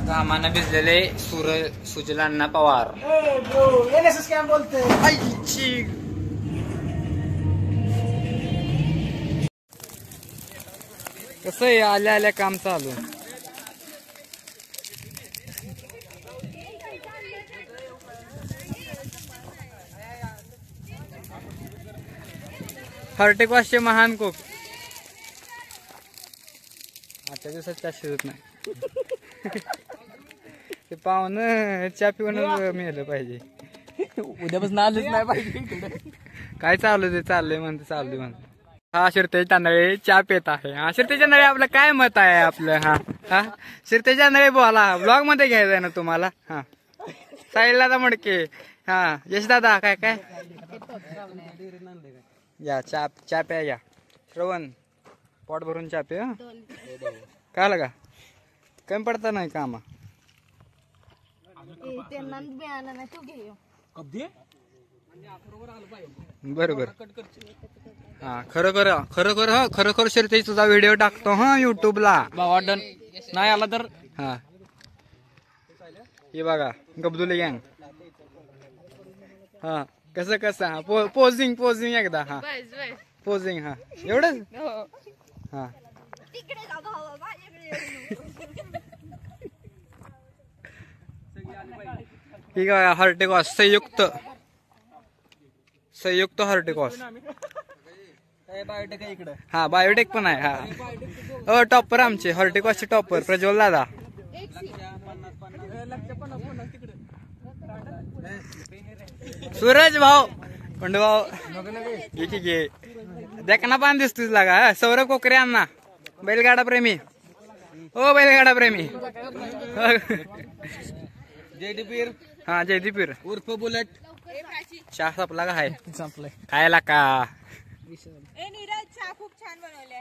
घामानं भिजलेले सुजलांना पवार. कसं आहे आल्या आल्या काम चालू. हर्टिकॉसचे महान कोक. आजच्या दिवसात चहा शिजत नाही. ते पाहुणं चहा पिऊन मिळालं पाहिजे. उद्यापासून आलंच नाही पाहिजे. काय चालू चाललंय म्हणते. हा शिरतेज तांदळे चहा पेत आहे. हा शिरतेज तांदळे आपलं काय मत आहे आपलं. हा शिरतेज तांदळे बोला. ब्लॉग मध्ये घ्यायचंय ना तुम्हाला. हा साईला तर म्हणके. हा यश दादा काय काय या चहा प्या या. श्रवण पोट भरून चहा पे. काय लगा कमी पडता नाही कामा. बरोबर. हा खरोखर शिरतेज तुझा व्हिडिओ टाकतो हा युट्यूबला. नाही आला तर हा हे बघा गब्दुले गँग. हा कसं पोझिंग एकदा. हा पोझिंग. हा एवढंच. हा ठीक आहे. हर्टिकॉस संयुक्त हर्टिकॉस. बायोटेक आहे इकडं. हा बायोटेक पण आहे. हा टॉपर आमचे हर्टिकॉसचे टॉपर प्रज्वल दादा. सूरज भाऊ पंड भाऊ घे देखना पान दिसतोच लागा. सौरभ कोकरे अण्णा बैलगाडा प्रेमी. ओ बैलगाडा प्रेमी. जयदीपीर. हा जयदीपीर उर्फ बुलेट. चहा संपला का हाय संपलाय खायला का. खूप छान बनवले.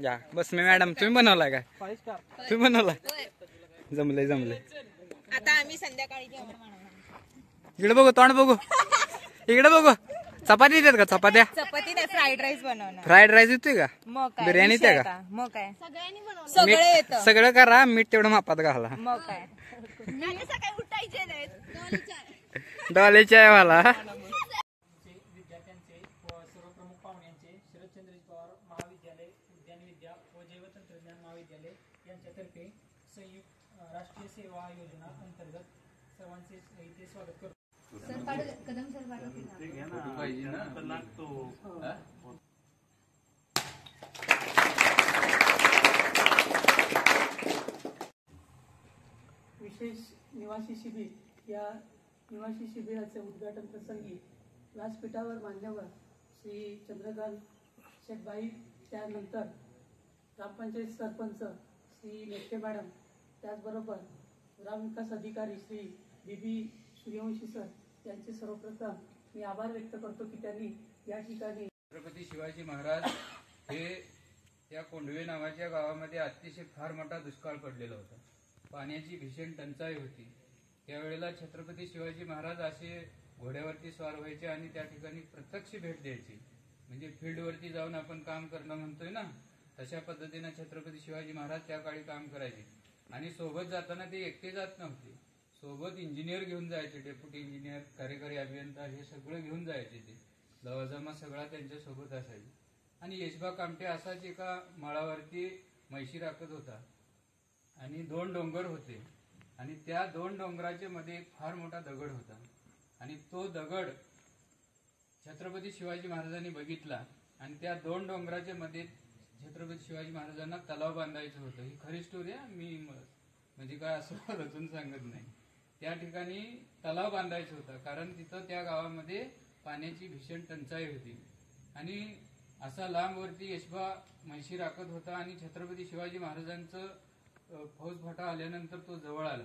या बस मी मॅडम तुम्ही बनवलाय काय. तुम्ही बनवलाय. जमलंय. आता आम्ही संध्याकाळी जेवण बनवणार. इकडे बघू तोंड बघू. इकडे बघू. चपाती देतात का चपात्या. चपाती नाही फ्राईड राईस बनवणार. फ्राईड राईस येतोय का. मग काय बिर्याणी येते का. मग काय सगळ्यांनी बनवलं. सगळं येतं. सगळं करा मीठ तेवढं मापात घाला. मग काय सकाळी उठायचे नाहीत. डॉलेच्या आहे मला. विद्यार्थ्यांचे सर्व प्रमुख पाहुण्यांचे शरदचंद्र पवार महाविद्यालय उद्यान विद्या व जैवतंत्रज्ञान महाविद्यालय यांच्यातर्फे संयुक्त राष्ट्रीय सेवा योजना अंतर्गत सर्वांचे इथे स्वागत करतो. विशेष निवासी शिबिर या निवासी शिबिराचे उद्घाटन प्रसंगी व्यासपीठावर मान्यवर श्री चंद्रकांत शेखबाई, त्यानंतर ग्रामपंचायत सरपंच श्री मेटे मॅडम, त्याचबरोबर ग्रामविकास अधिकारी श्री बीबी सूर्यवंशी सर यांचे सर्वप्रथम मी आभार व्यक्त करतो की त्यांनी या ठिकाणी. छत्रपती शिवाजी महाराज हे या कोंढवे नावाच्या गावामध्ये अतिशय फार मोठा दुष्काळ पडलेला होता. पाण्याची भीषण टंचाई होती. त्यावेळेला छत्रपती शिवाजी महाराज असे घोड्यावरती स्वार व्हायचे आणि त्या ठिकाणी प्रत्यक्ष भेट द्यायची. म्हणजे फील्डवरती जाऊन आपण काम करणं म्हणतोय ना, तशा पद्धतीनं छत्रपती शिवाजी महाराज त्या काळी काम करायचे. आणि सोबत जाताना ते एकटे जात नव्हते, सोबत इंजिनियर घेऊन जायचे. डेप्युटी इंजिनियर, कार्यकारी अभियंता हे सगळं घेऊन जायचे. ते लवाजमा सगळा त्यांच्या सोबत असायचे. आणि यशबा कामटे असाच एका माळावरती म्हैशी राखत होता आणि 2 डोंगर होते आणि त्या 2 डोंगराच्या मध्ये एक फार मोठा दगड होता आणि तो दगड छत्रपती शिवाजी महाराजांनी बघितला आणि त्या 2 डोंगराच्या मध्ये छत्रपती शिवाजी महाराजांना तलाव बांधायचं होतं. ही खरी स्टोरी आहे, मी म्हणजे काय असं रचून सांगत नाही. त्या ठिकाणी तलाव बांधायचा होता कारण तिथं त्या गावामध्ये पाण्याची भीषण टंचाई होती. आणि असा लांबवरती यशबा म्हैशी राखत होता आणि छत्रपती शिवाजी महाराजांचं फौजफाटा आल्यानंतर तो जवळ आला.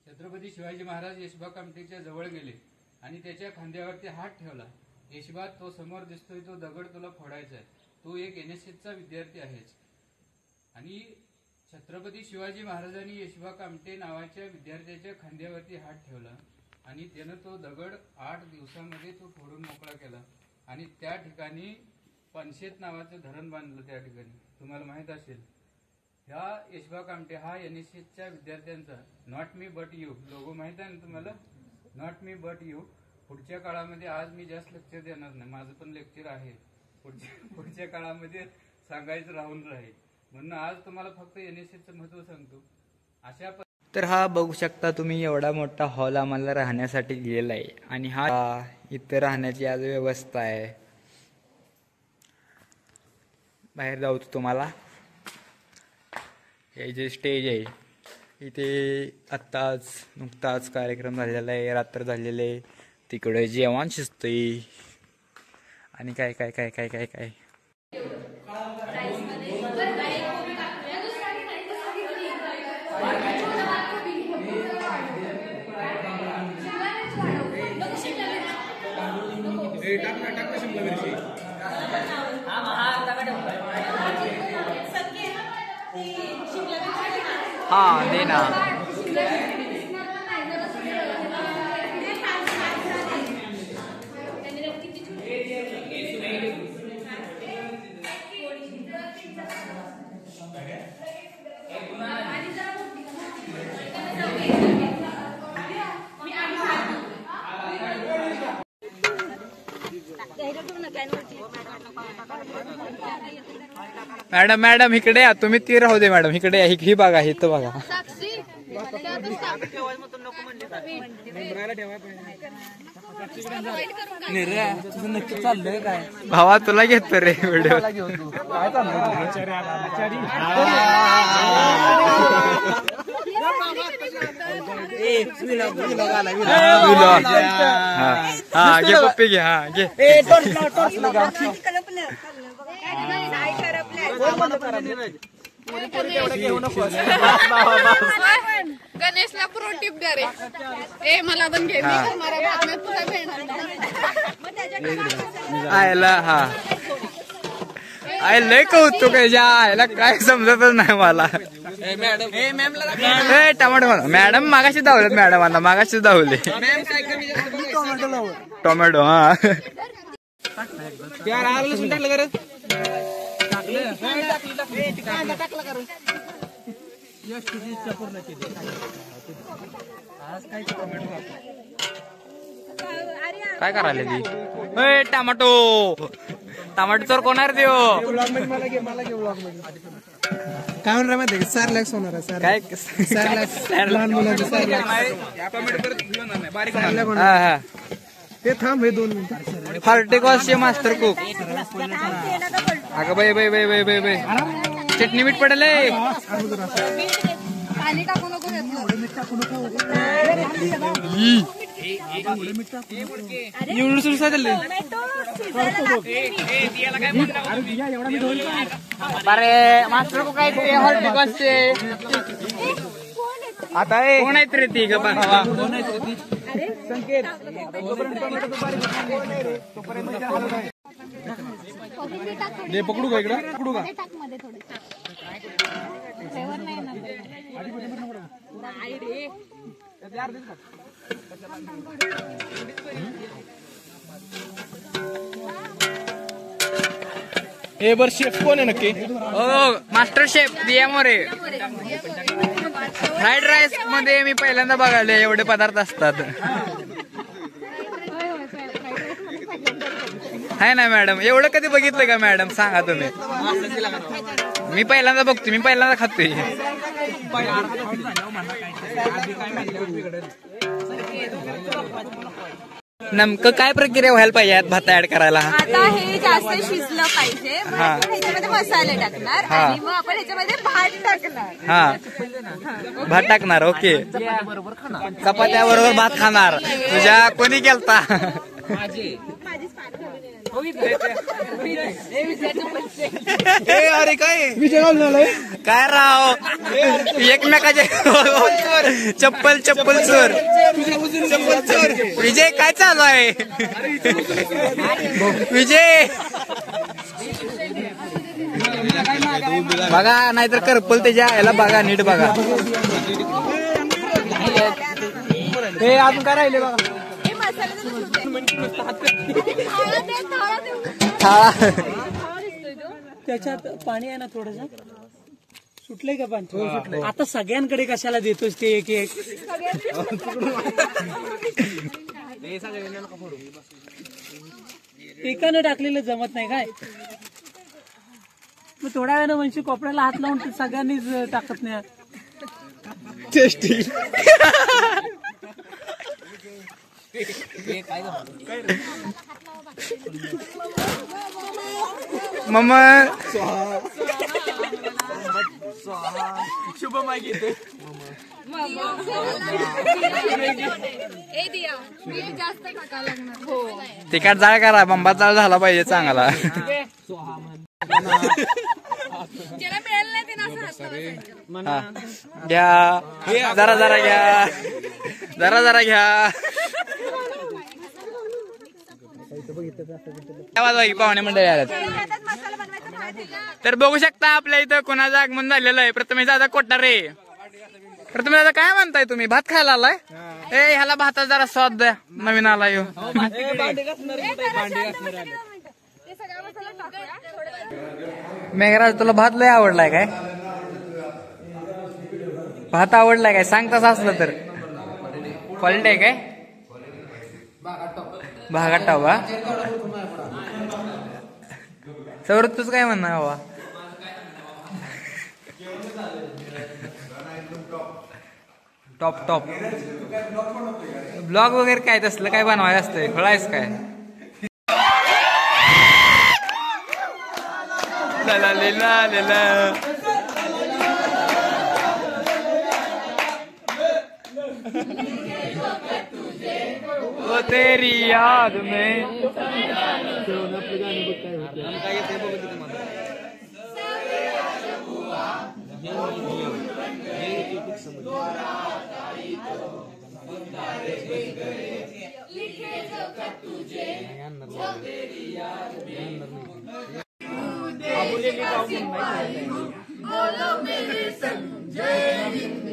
छत्रपती शिवाजी महाराज यशबा कामटेच्या जवळ गेले आणि त्याच्या खांद्यावरती हात ठेवला. यशबा, तो समोर दिसतोय तो दगड तुला फोडायचा आहे, तू एक NSSचा विद्यार्थी आहेस. आणि छत्रपती शिवाजी महाराजांनी यशबा कामटे नावाच्या विद्यार्थ्याच्या खांद्यावरती हात ठेवला आणि त्यानं तो दगड 8 दिवसामध्ये तो फोडून मोकळा केला आणि त्या ठिकाणी पानशेत नावाचं धरण बांधलं. त्या ठिकाणी तुम्हाला माहित असेल, ह्या यशबा कामटे हा NSSच्या विद्यार्थ्यांचा not me but you logo माहित आहे ना तुम्हाला, नॉट मी बट यू. पुढच्या काळामध्ये आज मी जास्त लेक्चर देणार नाही, माझं पण लेक्चर आहे, पुढच्या काळामध्ये सांगायचं राहून राहील, म्हणून आज तुम्हाला फक्त NSSचं महत्व सांगतो. अशा तर हा बघू शकता तुम्ही, एवढा मोठा हॉल आम्हाला राहण्यासाठी दिलेला आहे आणि हा इथं राहण्याची आज व्यवस्था आहे. बाहेर जाऊ तुम्हाला, हे जे स्टेज आहे इथे नुकताच कार्यक्रम झालेला आहे, रात्र झालेले आहे. तिकडे जेवण शिजतंय आणि काय काय काय काय काय काय हा दे ना. मॅडम मॅडम इकडे या तुम्ही, ती राहू दे मॅडम, इकडे या, ही बघा, इथं बघा. भावा तुला घेतो रे व्हिडिओ. हा घे पप्पी घे, हा घे. गणेशला प्रो टिप द्या रे. ए मला पण घे, मी करणार आहे बातम्यात, तुला भेटणार. आयला हा आय लय कौतुक आहे, ज्या आयला काय समजतच नाही मला. टमाटो मॅडम मागाशी धावलेत, मॅडम मागाशी धावले. टोमॅटो हा काय करायला ती. टमाटो टमाटो चोर कोणार देऊ काय म्हणणार माहिती आहे, 4 लाख होणार आहे. काय 4 लाख लहान मुलांचे 4 लाख. ते थांब, हे 2 मिनिटं. फार्टिकॉसचे मास्टर कुक. अगं बाई बाई बाई बाई बाई बाई, चटणी मीठ पडले. पाणी टाकू नको अरे मास्टर कुक आहे फार्टिकॉसचे. आता कोण आहेत रे ती भावा. संकेत पकडू का इकडं, पकडू का. हे बर शेफ कोण आहे नक्की. मास्टर शेफ DM रे. फ्राईड राईस मध्ये मी पहिल्यांदा बघायला एवढे पदार्थ असतात. आहे ना मॅडम, एवढं कधी बघितलं का मॅडम, सांगा तुम्ही. मी पहिल्यांदा बघतोय, मी पहिल्यांदा खातोय. नेमकं काय प्रक्रिया व्हायला पाहिजे यात भात ऍड करायला. आता हे जास्त शिजलं पाहिजे, मग आपण ह्याच्यामध्ये मसाले टाकणार आणि मग आपण ह्याच्यामध्ये भात टाकणार. हा भात टाकणार. ओके, चपात्या बरोबर भात खाणार. तुझ्या कोणी केलता. अरे काय काय राव, एकमेकाचे चप्पल चप्पल चोर. विजय काय चालू आहे. विजय बघा, नाहीतर करपल त्याच्या याला बघा, नीट बघा. हे अजून काय राहिले बघा. हे मसाल्याचं सूप आहे. थाळा त्याच्यात पाणी आहे ना थोडस सुटलंय का पाणी? आता सगळ्यांकडे कशाला देतोस ते एक एक? एकानं टाकलेलं जमत नाही काय? मग थोड्या वेळानं वंशी कोपऱ्याला हात लावून सगळ्यांनीच टाकत नाही. टेस्टी. मग शुभ माहिती घेते. जास्त टाकायला लागणार. हो तिखट जाळ करा, बंबात जाळ झाला पाहिजे चांगला. ज्याला मिळालं नाही ते असं घ्या जरा जरा घ्या, जरा जरा घ्या. पाहुणे मंडळी आल्यात. मसाला बनवायचा भात आहे का? तर बघू शकता आपल्या इथं कोणाचं आगमन झालेलं आहे. प्रथमेश दादा कोठारे. प्रथमेश दादा काय म्हणताय तुम्ही? भात खायला आलाय? ए ह्याला भातात जरा स्वाद द्या, नवीन आलाय ह्यो. ते सगळा मसाला टाकूया. मेघराज तुला भात लय आवडलाय काय? भात आवडलाय काय? सांग तसं असलं तर. क्वालिटी आहे काय? भागात टावा. सौरभ तुझं काय म्हणणं आहे बाबा? Top top. ब्लॉग वगैरे काय तसलं काय बनवायचं असतंय? फळायच काय? ला ला ला. वो तेरी याद में.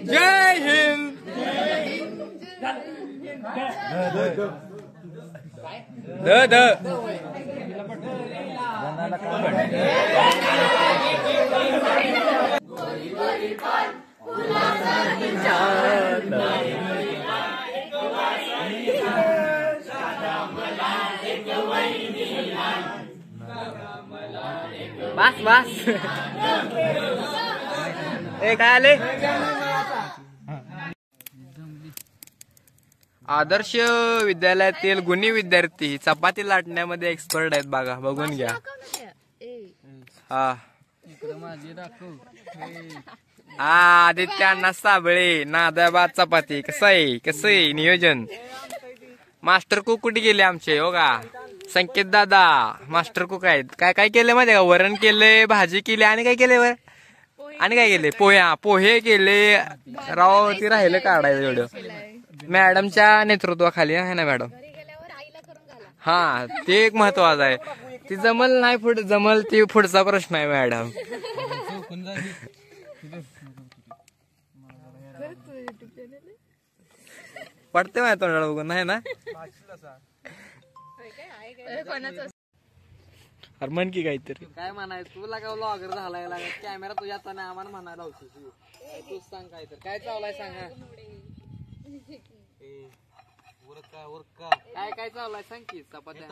जय हिंद. बस बस. ए काय आले? आदर्श विद्यालयातील गुणी विद्यार्थी चपाती लाटण्यामध्ये एक्सपर्ट आहेत बघा, बघून घ्या. हा आदित्य अण्णा साबळे नादाबाद चपाती. कसं आहे नियोजन? मास्टर कुक कुठे गेले आमचे? हो का संकेत दादा मास्टर कुक आहेत. काय काय केले माहिती का? वरण केले, भाजी केली आणि काय केले वर? आणि काय केले? पोहे केले. राव ती राहिले काढायचं एवढं मॅडमच्या नेतृत्वाखाली आहे ना मॅडम. हा ते एक महत्वाचं आहे. ती जमल नाही पुढे जमल ती पुढचा प्रश्न आहे मॅडम. पडते माझ्या तोंडाला बघून नाही ना? अरे म्हण की काहीतरी. काय म्हणायचं तुला? काय व्लॉगर झालाय कॅमेरा तुझ्या हाताने आम्हाला म्हणायला तूच सांग काहीतरी. काय चाललाय सांगा. काय काय चाललाय सांग की. चपात्या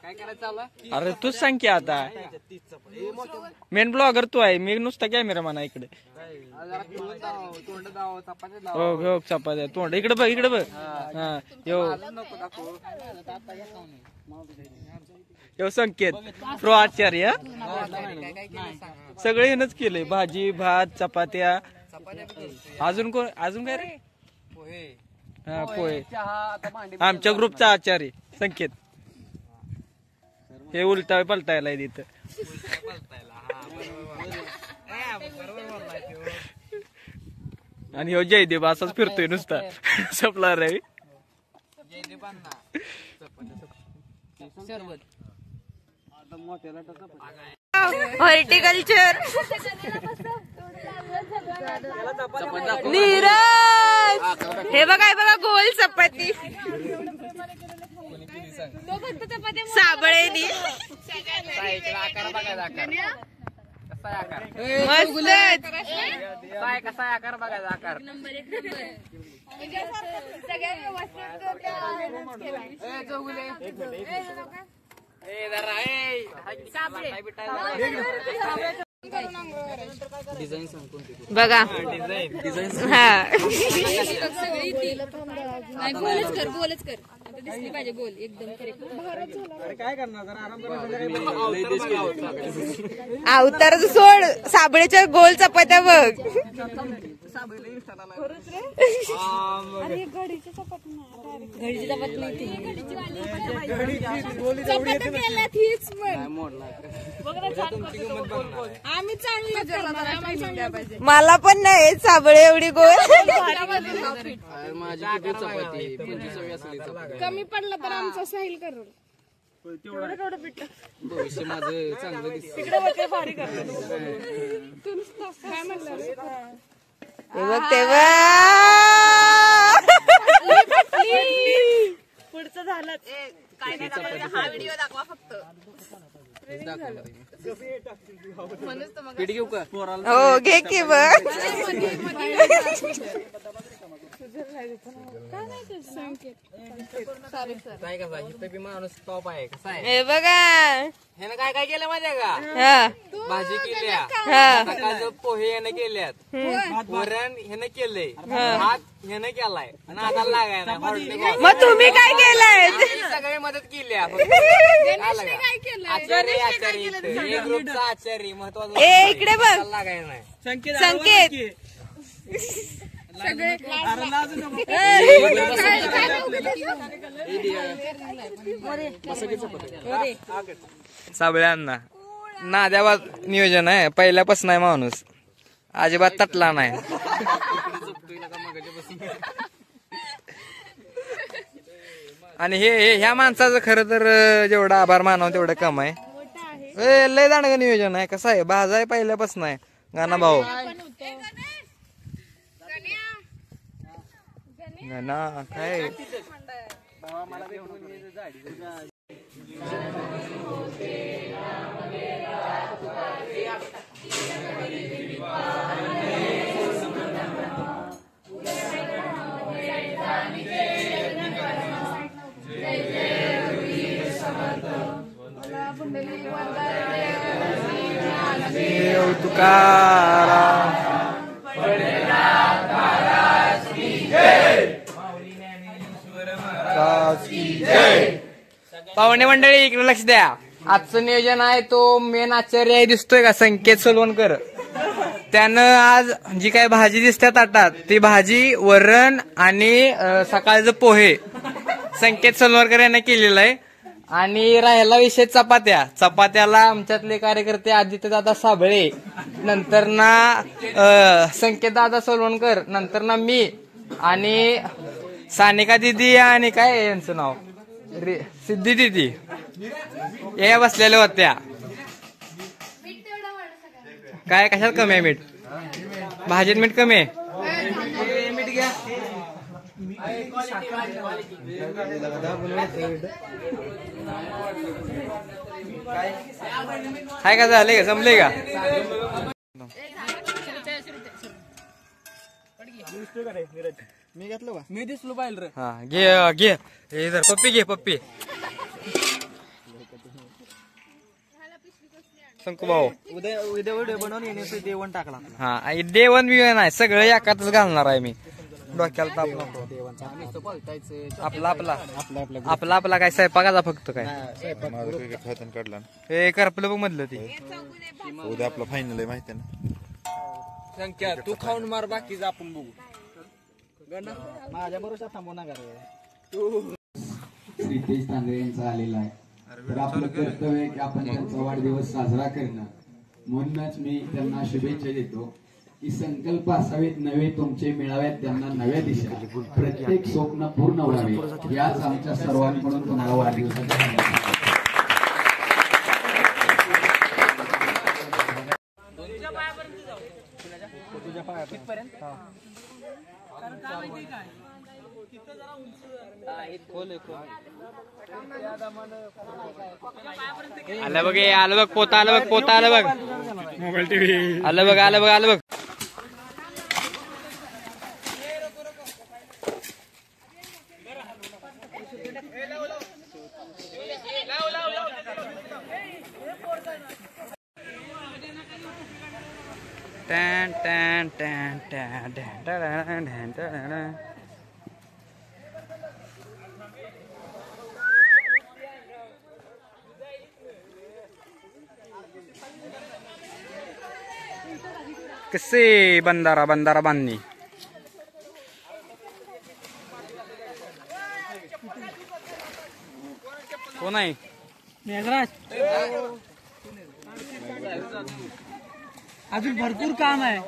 काय करायचं चाललाय? अरे तूच सांग की आता. मेन ब्लॉगर तू आहे, मी नुसता कॅमेरा म्हणा. इकडे तोंड दाव चपात्या. हो चपात्या तोंड इकडे बघ, इकडे बघ. हा यो संकेत प्रो आचार्य. सगळे हेनच केले. भाजी भात चपात्या. अजून कोण? अजून काय रे? हा पोहे. आमच्या ग्रुपचा आचार्य संकेत. हे उलटा पलटायला तिथं. आणि हो जयदेव असाच फिरतोय नुसता सपला रवी. हॉर्टिकल्चर नीरज हे बघा गोल चपाती साबळेनी मस्त कसा आकार बघायचा आकार बघा हा गोलच कर आता दिसली पाहिजे गोल एकदम काय करणार जरा आराम अवतार सोड साबळेच्या गोल चपात्या बघ घडीची चपाती आम्ही चांगलं मला पण नाही साबळे एवढी गोल कमी पडलं तर आमचा साहिल करू भविष्य माझं चांगलं काय म्हणलं हे बघ ते बघ पुढचं झालं काय नाही हा व्हिडिओ दाखवा फक्त हो घे की बघ माणूस टॉप आहे कसा आहे हे बघा ह्यानं काय काय केलं माहितीये का हा भाजी केल्या हा सकाळचं पोहे ह्यानं केल्यात वरण ह्यानं केलंय भात ह्यानं केलाय आणि आता लागाय ना मग तुम्ही काय केलंय सगळे मदत केली आचार्य ग्रुपचा आचार्य महत्वाचं ए इकडे बघ लागाय नाही संकेत साबळ्यांना नाद्याबाद नियोजन आहे पहिल्यापासून आहे माणूस अजिबात तटला नाही आणि हे ह्या माणसाचं खरं तर जेवढा आभार मानावं तेवढं कम आहे लय दांडगं नियोजन आहे कसं आहे भाजा आहे पहिल्यापासून आहे गाणा भाऊ गाणा काय तुकाराम पाहुणे मंडळी इकडे लक्ष द्या आजचं नियोजन आहे तो मेन आचार्य आहे दिसतोय का संकेत सोलवणकर त्यानं आज जी काय भाजी दिसते ताटात ती भाजी वरण आणि सकाळचं पोहे संकेत सोलवणकर यानं केलेलं आहे आणि राहिला विषय चपात्याला आमच्यातले कार्यकर्ते आदित्यदादा साबळे नंतर ना संकेत दादा सोलवणकर नंतर ना मी आणि सानिका दिदी आणि काय यांचं नाव सिद्धी दिदी या बसलेल्या होत्या काय कशात कमी आहे मीठ भाजीत मीठ कमी आहे मीठ घ्या हाय का झाले का जमले का मी घेतलं का मी दिसलो पाहिलं हा घे इधर पप्पी घे पप्पी शंकू भाऊ उद्या व्हिडिओ बनवून येण्याचं देवण टाकला हा देवन बिवन आहे सगळं एकातच घालणार आहे मी डोक्याला ताप नको आपला काय स्वयंपाकाचा फक्त काय काढला हे करपलं बघ मधलं ते उद्या आपला फायनल आहे माहिती ना संख्या तू खाऊन मार बाकीचं आपण बघू माझ्या बरोबर थांबू नका रितेश तांदळे यांचा आलेला आहे तर आपलं कर्तव्य आहे की आपण त्यांचा वाढदिवस साजरा करणं म्हणूनच मी त्यांना शुभेच्छा देतो की संकल्प असावेत नवे तुमचे मिळावेत त्यांना नव्या दिशा प्रत्येक स्वप्न पूर्ण व्हावे याच आमच्या सर्वांकडून तुम्हाला वाढदिवसाच्या तुझ्या पायापर्यंत आलं बघ आलं बघ पोता आलं बघ पोता आलं बघ मोबाईल टीव्ही आलं बघ आलं बघ आलं बघ टॅन टॅन टॅन टॅन टॅन टॅन टॅन टॅन. कसे बंधारा बंधारा बांधणी कोण आहे अजून भरपूर काम आहे.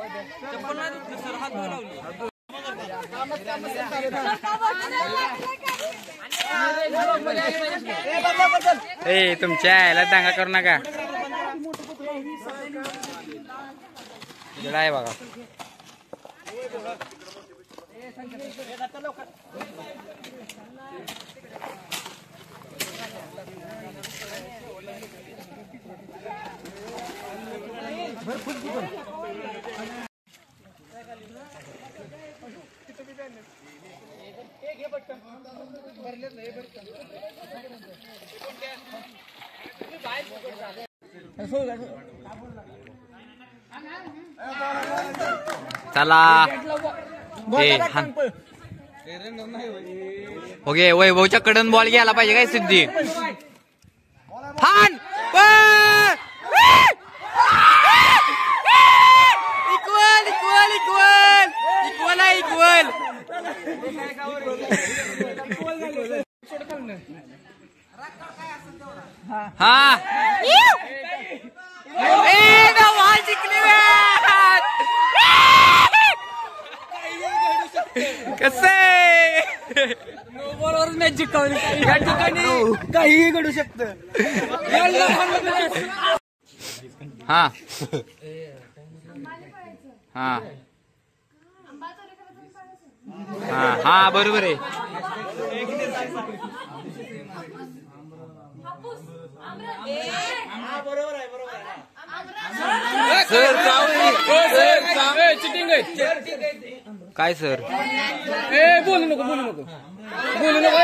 ए तुमच्या यायला दांगा करू नका आहे बघा चला ओके वैभवच्या कडून बॉल घ्यायला पाहिजे काय सिद्धी हान इक्वल इक्वल इक्वल इक्वल आहे इक्वल हा कसे बरोबर मॅच जिंकवली. या ठिकाणी काहीही घडू शकतं. हा हा हा हा बरोबर आहे. काय सर बोलू नको बोलू नको बोलू नको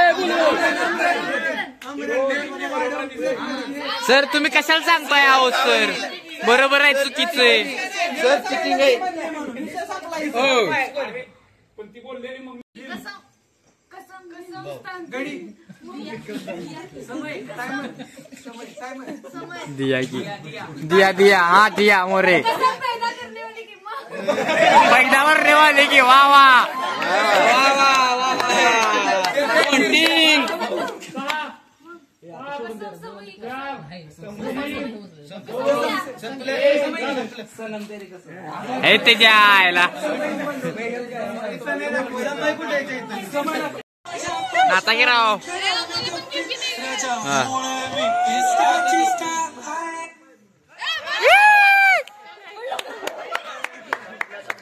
सर तुम्ही कशाला सांगताय आहोत सर बरोबर आहे चुकीचं आहे सर चिटिंग आहे. दिया की दिया दिया हा दिया मोरे पैदावर रेवाले की वा वा वा वा हे त्याच्या आयला आता की राव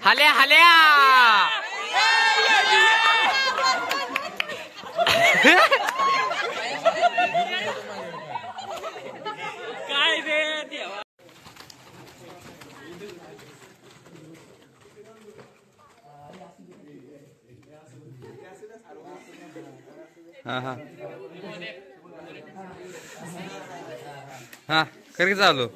हल्या हल्या काय रे देवा. हा हा हा कर चालू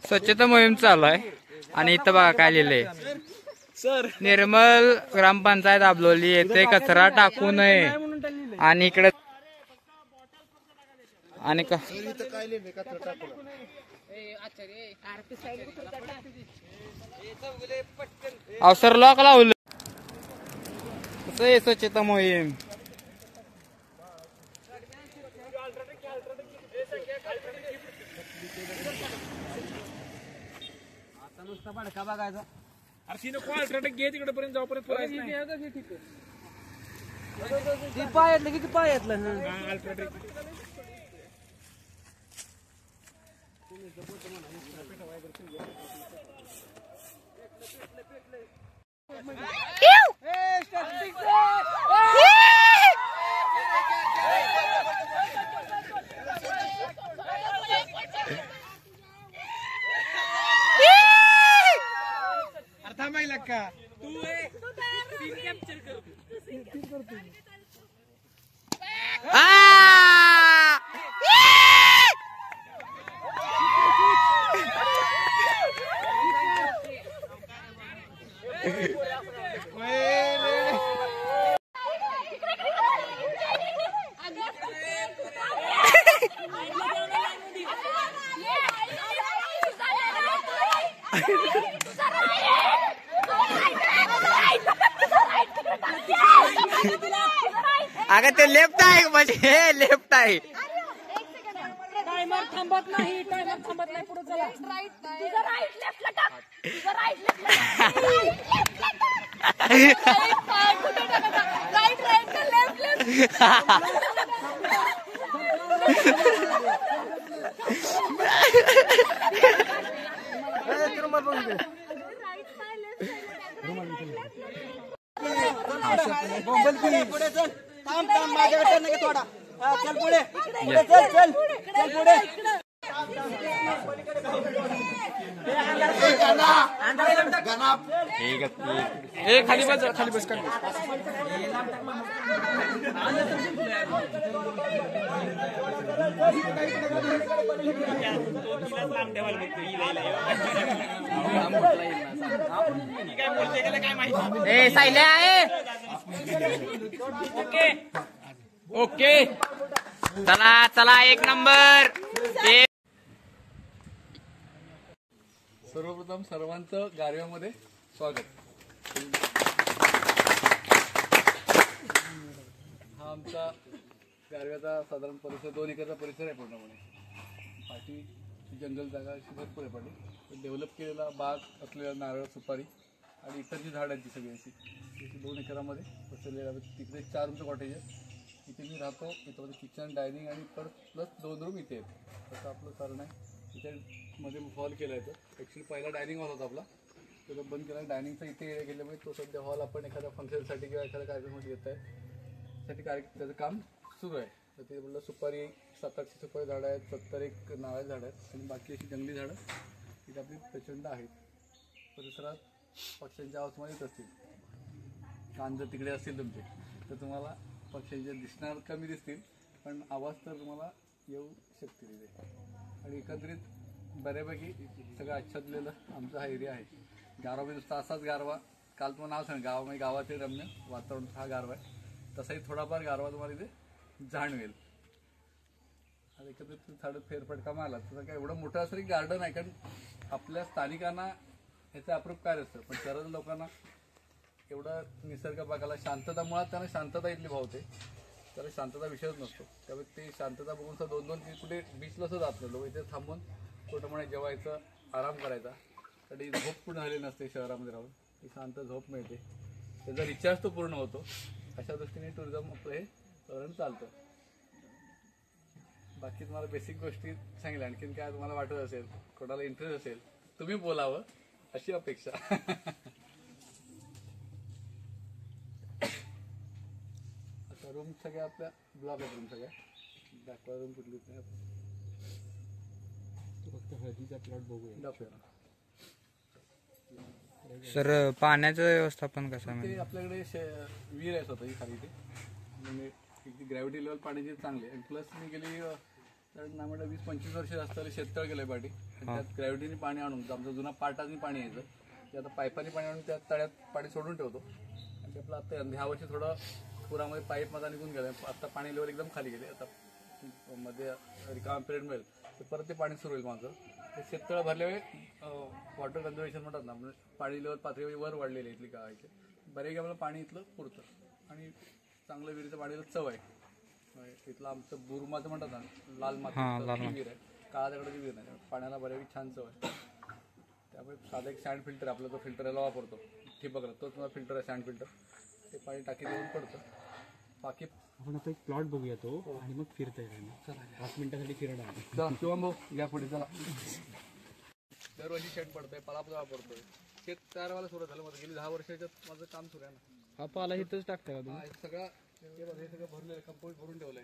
स्वच्छता मोहीम चालू आहे आणि इथं बघा काय लिहिलंय निर्मल ग्रामपंचायत आबलोली येथे कचरा टाकू नये आणि इकडे आणि का अवसर लॉक लावलं कसं आहे स्वच्छता मोहीम आता नुसता पडका बघायचा. ती पायातलं किती पायातलं अगं ते लेफ्ट आहे म्हणजे हे लेफ्ट आहे. टायमर थांबत नाही पुढे चला. तुझं राईट लेफ्टला टाक. तुझं राईट पुढे चल. थांब माझ्याकडे नाही थोडा. चल पुढे चल पुढे. खाली बस कर. सायल्या आहे. ओके चला एक नंबर. सर्वप्रथम सर्वांचं गारव्यामध्ये स्वागत. हा आमचा गारव्याचा साधारण परिसर 2 एकरचा परिसर आहे. पूर्णपणे पाठी जंगल जागा अशी भरपूर आहे. पाठी डेव्हलप केलेला बाग असलेला नारळ सुपारी आणि इतरची झाड आहेत ती सगळी अशी 2 एकरामध्ये पसरलेला. तिकडे 4 रूमचं कॉटेज आहे. इथे मी राहतो. इथं किचन डायनिंग आणि परत प्लस 2 रूम इथे आहेत. तसं आपलं कारण आहे. मध्ये हॉल केला आहे. ॲक्च्युली पहिला डायनिंग हॉल होता आपला, तो बंद केला. डायनिंगचा इथे एरिया गेल्यामुळे तो सध्या हॉल आपण एखाद्या फंक्शनसाठी किंवा एखाद्या कार्यक्रमासाठी घेत आहे. त्यासाठी त्याचं काम सुरू आहे. तर ते म्हटलं सुपारी 700-800 सुपारी झाडं आहेत, 70 एक नारळ झाडं आहेत आणि बाकी अशी जंगली झाडं इथे आपली प्रचंड आहेत. परिसरात पक्ष्यांच्या आवाजमध्ये येत असतील. कान जर तिकडे असतील तुमचे तर तुम्हाला पक्ष्यांचे दिसणार कमी दिसतील, पण आवाज तर तुम्हाला येऊ शकतील इथे. आणि एकत्रित बऱ्यापैकी सगळं आच्छादलेलं आमचा हा एरिया आहे. गारवा नुसता असाच गारवा, काल तुम्हाला नाव सांग गावामध्ये गावातील रम्य वातावरण हा गारवा आहे. तसाही थोडाफार गारवा तुम्हाला इथे जाणवेल. आता एकत्रित झाडं फेरफटका मारला तर काय एवढं मोठं असं गार्डन आहे, कारण आपल्या स्थानिकांना ह्याचं अप्रूप काय असतं, पण शहरात लोकांना एवढं निसर्ग बघायला शांतता, मुळात त्यांना शांतता इथली भावते. त्याला शांतता विषयच नसतो. त्यामुळे ते शांतता बघून सुद्धा 2-2 कुठे बीचला सुद्धा जात नाही लोक. इथे थांबून छोटंपणे जेवायचं, आराम करायचा. कधी झोप पूर्ण झालेली नसते शहरामध्ये राहून. ती शांत झोप मिळते, त्याचा रिचार्ज तो पूर्ण होतो. अशा दृष्टीने टुरिझम आपलं हे धोरण चालतं. बाकी तुम्हाला बेसिक गोष्टी सांगितल्या. आणखीन काय तुम्हाला वाटत असेल, कोणाला इंटरेस्ट असेल, तुम्ही बोलावं अशी अपेक्षा. आता रूम सगळ्या आपल्या ब्लॉक आहेत. रूम सगळ्या दाखवा. रूम कुठलीच नाही. फक्त हळदीचा प्लॉट बघूया दाखवूया. सर पाण्याचं व्यवस्थापन कसं ते म्हणजे आपल्याकडे विहीर आहे स्वतःची खाली. ते म्हणजे ग्रॅव्हिटी लेवल पाण्याची चांगली आहे. प्लस मी गेली ना म्हटलं 20-25 वर्ष असताना शेततळ गेलं पाठी. त्यात ग्रॅव्हिटीने पाणी आणून, आमचा जुना पाटाने पाणी यायचं, ते आता पाईपाने पाणी आणून त्या तळ्यात पाणी सोडून ठेवतो. आणि ते आपलं आता ह्या वर्षी थोडं पुरामध्ये पाईप मध्ये निघून गेलं. आता पाणी लेवल एकदम खाली गेले. आता मध्ये रिकामा पिरियड मिळेल तर परत ते पाणी सुरू होईल माझं. ते शेततळ भरल्यावेळी वॉटर कन्झर्वेशन म्हणतात ना, म्हणजे पाणी लेवल पातळी वर वाढलेली इथली गावाची. बरेच आम्हाला पाणी इथलं पुरतं आणि चांगलं विहिरीचं पाणीला चव आहे. इथलं आमचं बुरमाचं म्हणतात ना, लाल माती विहीर आहे. काळा दगडाची विहीर नाही, पाण्याला बऱ्यापैकी छान चव आहे. त्यामुळे साधा एक सँड फिल्टर आपला जो फिल्टरला वापरतो ठिबकला, तोच मला फिल्टर आहे सँड फिल्टर. ते पाणी टाकीत येऊन पडतं. बाकी आपण आता एक प्लॉट बघूया तो आणि मग फिरता येईल. 5 मिनिटासाठी फिरणार आहे. चला किंवा भाऊ या पुढे चला. दरवर्षी शेड पडतंय, पालापाला वापरतोय. शेत तयार व्हायला सुरुवात झालं. माझं गेली 10 वर्षाच्यात माझं काम सुरू आहे ना. हा पाला इथंच टाकता का तुम्ही? सगळा हे सगळं भरलेलं कंपोस्ट भरून ठेवलंय.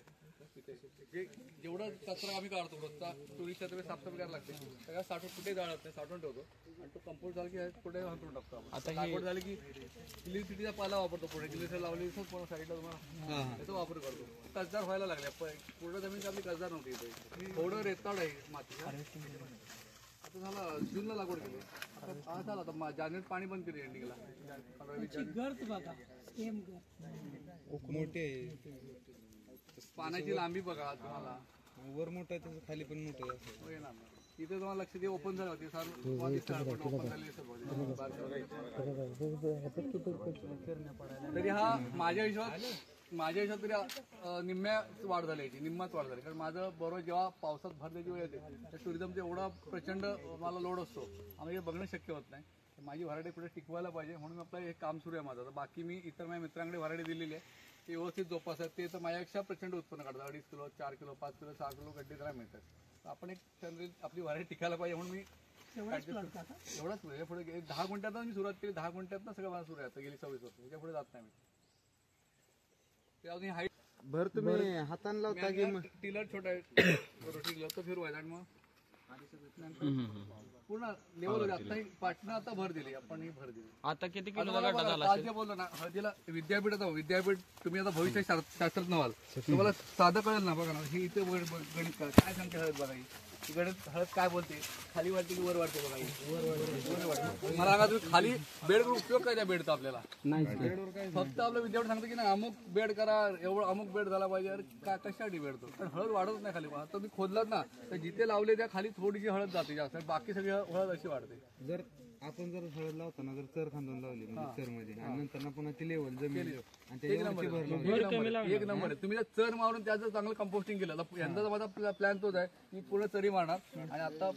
जे जेवढं कचरा आम्ही काढतो रोजचा टुरिस्टच्या तुम्ही साफसफाई करायला लागते, सगळ्या साठवून कुठे जाळत नाही, साठवून ठेवतो आणि तो कंपोस्ट झाला की कुठे हंतरून टाकतो आपण. आता लागवड झाली की इलेक्ट्रिसिटीचा पाला वापरतो. पुढे गिलेसर लावली पूर्ण साईडला तुम्हाला त्याचा वापर करतो. कसदार व्हायला लागल्या. पूर्ण जमीन आपली कसदार नव्हती इथे. थोडं रेताड आहे माती. आता झाला जूनला लागवड केली. आता झाला आता जानेवारीत पाणी बंद केली एंडिंगला. मोठे पाण्याची लांबी बघा तुम्हाला. वर मोठं आहे त्याचं खाली पण मोठं आहे. हो येणार ना. इथे तुम्हाला लक्ष दे ओपन झालं होती ओपन झाली. तरी हा माझ्या हिशोबात तरी निम्म्याच वाढ झाली याची, निम्माच वाढ झाली. कारण माझं बरोबर जेव्हा पावसात भरल्याची वेळ येते त्या टुरिझमचा एवढा प्रचंड मला लोड असतो, आम्हाला बघणं शक्य होत नाही. माझी व्हरायटी पुढे टिकवायला पाहिजे म्हणून आपलं हे काम सुरू आहे माझं. तर बाकी मी इतर माझ्या मित्रांकडे व्हरायटी दिलेली आहे, ते व्यवस्थित जोपासतात. ते तर माझ्यापेक्षा प्रचंड उत्पन्न काढतात. 2.5 किलो 4 किलो 5 किलो 6 किलो गड्डे त्याला मिळतात. तर आपण एक आपली व्हरायटी टिकायला पाहिजे म्हणून मी एवढाच पुढे पुढे 10 गुंठ्यात मी सुरुवात केली. 10 गुंठ्यात सगळं मला सुरू आहे गेली 26 वर्ष. त्याच्या पुढे जात नाही मी. ते अजून हाईट भर तुम्ही हाताने लावता की टिलर छोटा आहे रोटी तो फिरवायचा आणि मग पूर्ण लेवल होते. आता पाटणं आता भर दिली आपण ही भर दिली. आता किती आज जे बोललो ना हळदीला विद्यापीठ आता विद्यापीठ तुम्ही आता भविष्य शास्त्रात नव्हाल तुम्हाला साधं कळेल ना. बघा ना हे इथे गणित काय सांगते हळद बघा. ही गणित हळद काय बोलते खाली वाढते की वर वाढते बघा. वर वाढते. मला सांगा तुम्ही खाली बेड करून उपयोग काय त्या बेडचा आपल्याला फक्त आपलं विद्यापीठ सांगतो की ना अमुक बेड करा एवढं अमुक बेड झाला पाहिजे. अरे काय कशासाठी बेड तो कारण हळद वाढत नाही खाली. तुम्ही खोदलात ना तर जिथे लावले त्या खाली थोडीशी हळद जाते जास्त, बाकी सगळी हळद अशी वाढते. जर आपण जर हळद लावताना जर चर खांदून लावली म्हणजे चर मध्ये आणि नंतर पुन्हा ती लेवल जमीन एक नंबर आहे. तुम्ही जर चर मारून त्याचं चांगलं कंपोस्टिंग केलं. यंदाचा माझा प्लॅन तोच आहे की पूर्ण चरी मारणार आणि आता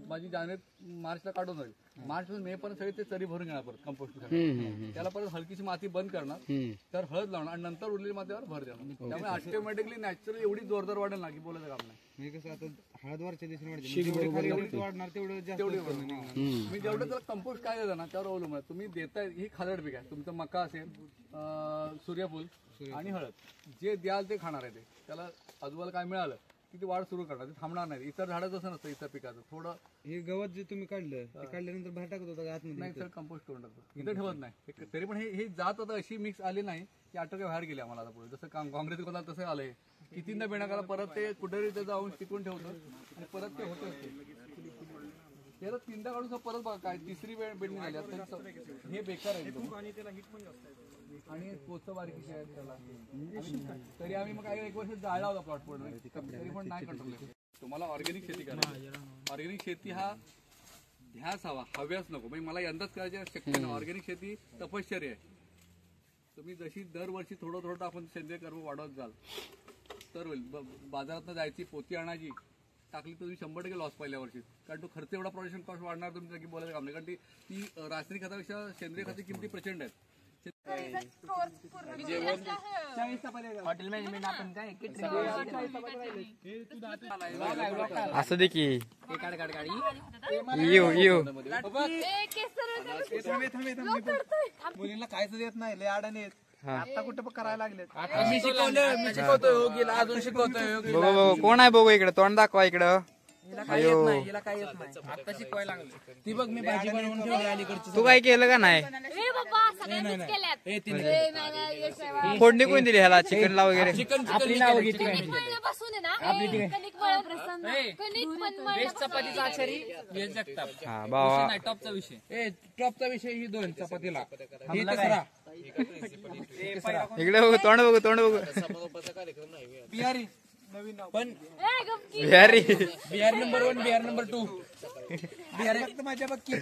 माझी जानेवारी मार्चला काढून जाईल. मार्च मे पर्यंत सगळे ते चरी भरून घेणार परत कंपोस्टिंग. त्याला परत हलकीशी माती बंद करणार, तर हळद लावणार आणि नंतर उरलेली मातीवर भर देणार. त्यामुळे ऑटोमॅटिकली नॅचरली एवढी जोरदार वाढेल ना की बोलायचं काम नाही. म्हणजे कसं आता हळद वरच्या दिवशी वाढणार तेवढं जास्त. मी जेवढं त्याला कंपोस्ट काय देतं ना त्यावर अवलंबून आहे. तुम्ही देताय ही खालड पीक आहे. तुमचं मका असेल सूर्यफूल आणि हळद जे द्याल ते खाणार आहे. ते त्याला आजूबाला काय मिळालं की ती वाढ सुरू करणार, ते थांबणार नाही. इतर झाडं तसं नसतं. इतर पिकाचं थोडं हे गवत जे तुम्ही काढलं ते काढल्यानंतर बाहेर टाकत होता आतमध्ये नाही तर कंपोस्ट करून टाकतो. इथं ठेवत नाही. तरी पण हे जात आता अशी मिक्स आली नाही की आटोक्या बाहेर गेले आम्हाला. आता पुढे जसं काँग्रेस कोणाला तसं आलंय कितींदा बेण्याकाला परत ते कुठेतरी त्याचं अंश टिकून ठेवतं आणि परत ते होतं. त्याला 3दा काढून परत बघा काय तिसरी बेडणी झाली. हे बेकार आहे आणि पोचं बारीक आहे त्याला. तरी आम्ही मग काही 1 वर्ष जाळला होता प्लॉट पूर्ण तरी पण नाही कंट्रोल. तुम्हाला ऑर्गॅनिक शेती करायची. ऑर्गॅनिक शेती हा ध्यास हवा हव्यास नको. म्हणजे मला यंदाच करायची शक्य नाही. ऑर्गॅनिक शेती तपश्चर्या आहे. तुम्ही जशी दरवर्षी थोडं थोडं आपण सेंद्रिय कर्म वाढवत जाल तर होईल. बाजारात जायची पोती आणायची टाकली तर तुम्ही 100% लॉस पहिल्या वर्षी. कारण तो खर्च एवढा प्रोडक्शन कॉस्ट वाढणार तुम्ही बोलायचं काम नाही. कारण ती रासायनिक खतापेक्षा सेंद्रिय खताची किमती प्रचंड आहेत. हॉटेल मॅनेजमेंट आपण काय असं दे की येऊ मुलींना कायच देत नाही. लय अडाणी आहेत. आता कुठे करायला लागले. मी शिकवतोय गेला अजून शिकवतोय. बघू कोण आहे बघू इकडे तोंड दाखवा इकडं. हिला काय येत नाही. आता शिकवायला लागले. ती बघ मी भाजी बनवून ठेवली अलीकडची. तू काय केलं का नाही. फोडणी कोण दिली ह्याला चिकनला वगैरे. आपली नाव घेतली चपातीचा अक्षरी वेज जगताप. हा बाबा टॉपचा विषय टॉपचा विषय ही 2 चपातीला ही तिसरा. इकडे बघू तोंड बघू तोंड बघू. बिहारी नवीन नाव पण बिहारी बिहार नंबर 1 बिहार नंबर 2 बिहारी फक्त माझ्या बघ की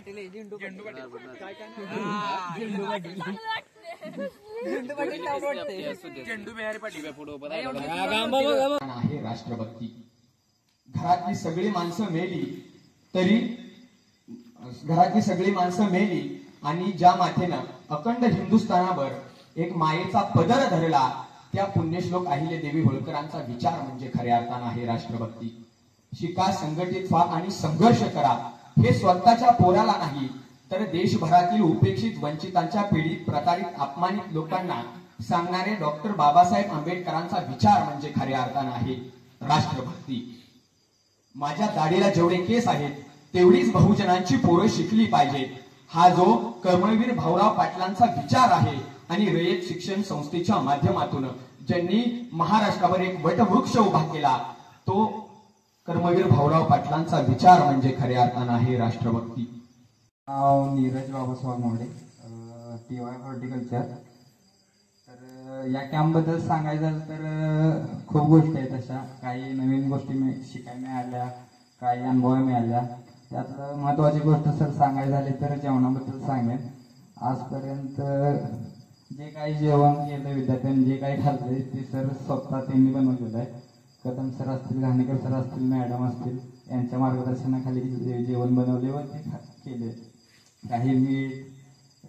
झेंडू बिहारी पाटील आहे राष्ट्रभक्ती. घरातली सगळी माणसं मेली तरी घरातली सगळी माणसं मेली आणि ज्या मातेनं अखंड हिंदुस्थानावर एक मायेचा पदर धरला त्या पुण्यश्लोक अहिल्यादेवी होळकरांचा विचार म्हणजे खऱ्या अर्थानं आहे राष्ट्रभक्ती. शिका, संघटित व्हा आणि संघर्ष करा. हे स्वतःच्या पोराला नाही तर देशभरातील उपेक्षित वंचितांच्या पीडित प्रताडित अपमानित लोकांना सांगणारे डॉक्टर बाबासाहेब आंबेडकरांचा विचार म्हणजे खऱ्या अर्थानं आहे राष्ट्रभक्ती. माझ्या दाढीला जेवढे केस आहेत तेवढीच बहुजनांची पोरं शिकली पाहिजेत. हा जो कर्मवीर भाऊराव पाटलांचा विचार आहे आणि रयत शिक्षण संस्थेच्या माध्यमातून ज्यांनी महाराष्ट्रावर एक वटवृक्ष उभा केला तो कर्मवीर भाऊराव पाटलांचा विचार म्हणजे खऱ्या अर्थानं आहे राष्ट्रभक्ती. नाव नीरज बाबासाहेब मोडे, TY हॉर्टिकल्चर. तर या कॅम्पबद्दल सांगायचं तर खूप गोष्टी आहेत अशा. काही नवीन गोष्टी शिकायला मिळाल्या, काही अनुभव मिळाल्या. त्यातलं महत्वाची गोष्ट सर सांगायची झाली तर जेवणाबद्दल सांगेन. आजपर्यंत जे काही जेवण केलं विद्यार्थ्यांनी जे काही खाल्लंय ते सर स्वतः त्यांनी बनवलेलं आहे. कदम सर असतील, घाणेकर सर असतील, मॅडम असतील यांच्या मार्गदर्शनाखाली जेवण बनवले व ते केले. काही मीठ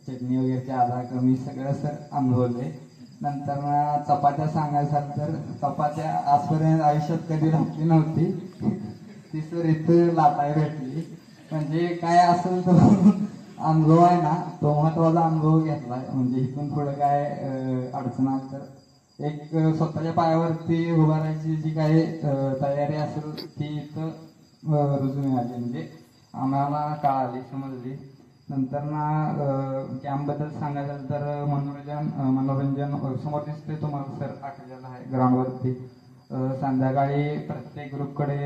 चटणी वगैरेचे आधा कमी सगळं सर अनुभवले. नंतर चपात्या सांगायचं तर चपात्या आजपर्यंत आयुष्यात कधी लाटली नव्हती, ती सर इथं लाटाय भेटली. म्हणजे काय असेल तो अनुभव आहे ना तो महत्वाचा अनुभव घेतलाय. म्हणजे इथून पुढे काय अडचण आली तर एक स्वतःच्या पायावरती उभारायची जी काही तयारी असेल ती इथं रुजू मिळाली. म्हणजे आम्हाला कळाली, समजली. नंतर ना कॅम्पबद्दल सांगायचं तर मनोरंजन समोर दिसते तुम्हाला सर आखलेलं आहे ग्राउंडवरती. संध्याकाळी प्रत्येक ग्रुपकडे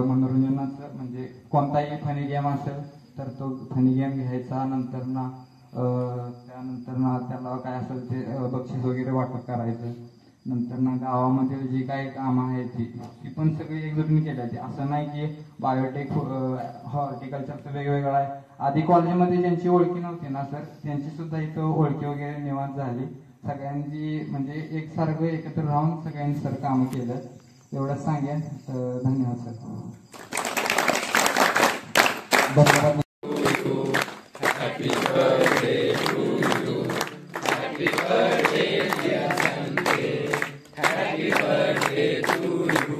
मनोरंजनाचं म्हणजे कोणताही फनी गेम असेल तर तो फनी गेम घ्यायचा. नंतर ना त्यानंतर ना त्याला काय असेल ते बक्षीस वगैरे वाटप करायचं. नंतर ना गावामधील जी काही कामं आहेत ती पण सगळी एकजुटीने केली जाते. असं नाही की बायोटेक हॉर्टिकल्चरचं वेगवेगळं आहे. आधी कॉलेजमध्ये ज्यांची ओळखी नव्हती ना सर त्यांची सुद्धा इथं ओळखी वगैरे निवांत झाली. सगळ्यांची म्हणजे एकसारखं एकत्र राहून सगळ्यांनी सर कामं केलं. एवढंच सांगेन. धन्यवाद सर. धन्यवाद. Happy birthday to you. Happy birthday dear Sanjay. Happy birthday to you.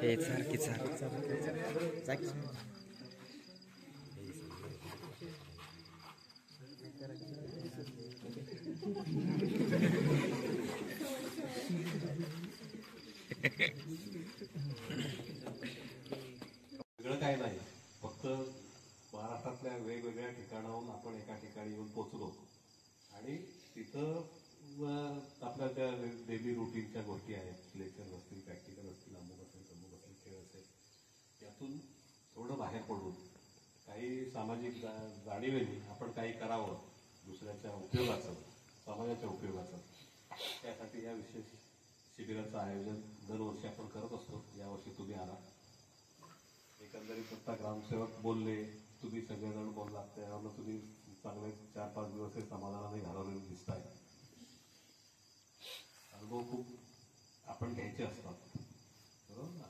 हे सारखी सगळं काय नाही, फक्त महाराष्ट्रातल्या वेगवेगळ्या ठिकाणाहून आपण एका ठिकाणी येऊन पोहोचलो आणि तिथं आपल्या त्या डेली रुटीनच्या गोष्टी आहेत, लेक्चर असतील, प्रॅक्टिकल असतील, अमुक असेल, तमुक असेल, खेळ असेल, यातून थोडं बाहेर पडून काही सामाजिक जाणीवेने आपण काही करावं दुसऱ्याच्या उपयोगाचं, समाजाच्या उपयोगाचं. त्यासाठी या विशेष शिबिराचं आयोजन दरवर्षी आपण करत असतो. यावर्षी तुम्ही आला. एकंदरीत आता ग्रामसेवक बोलले, तुम्ही सगळेजण बोललात, त्यावरनं तुम्ही चांगले 4-5 दिवस हे समाधानाने घालवलेले दिसत आहे. अनुभव खूप आपण घ्यायचे असतात, बरोबर ना.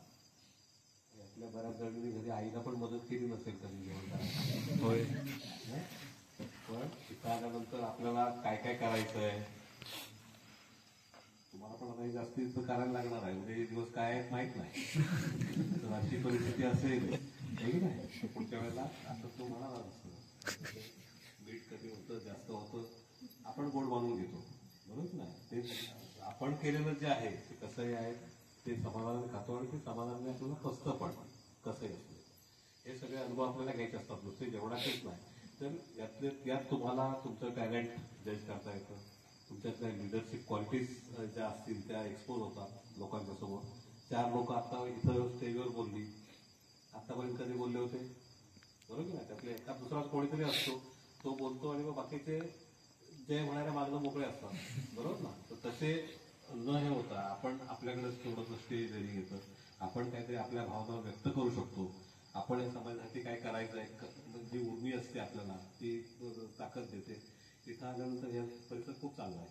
यातल्या बऱ्याच जणांनी घरी आईला पण मदत केली नसेल कधी जेवण करायला. होय. पण तिथं आल्यानंतर आपल्याला काय काय करायचं आहे तुम्हाला पण आता जास्तीच करायला लागणार आहे. उद्या दिवस काय आहेत माहित नाही. तर अशी परिस्थिती असेल की नाही पुढच्या वेळेला असं तो म्हणाला असतं मीठ कमी होतं, जास्त होतं, आपण गोड बनवून घेतो, बरोबर नाही. ते आपण केलेलं जे आहे ते कसंही आहे ते समाधान खातो आणि ते समाधान आपल्याला पसतं पण कसंही असतं. हे सगळे अनुभव आपल्याला घ्यायचे असतात, नुसते जेवणाचेच नाही. तर यात तुम्हाला तुमचं टॅलेंट जज करता येतं, तुमच्यातल्या लिडरशिप क्वालिटीज ज्या असतील त्या एक्सपोज होतात लोकांच्या समोर. 4 लोक आता इथं स्टेजवर बोलली, आतापर्यंत कधी बोलले होते, बरोबर ना. त्यातले एका दुसराच कोणीतरी असतो, तो बोलतो आणि मग बाकीचे जे म्हणायला मागणं मोकळे असतात, बरोबर ना. तर तसे न हे होता आपण आपल्याकडेच थोडंसं स्टेज रेडी घेतं, आपण काहीतरी आपल्या भावना व्यक्त करू शकतो. आपण या समाजासाठी काय करायचं आहे, जी उर्मी असते आपल्याला ती ताकद देते. तिथं आल्यानंतर या परिसर खूप चांगला आहे.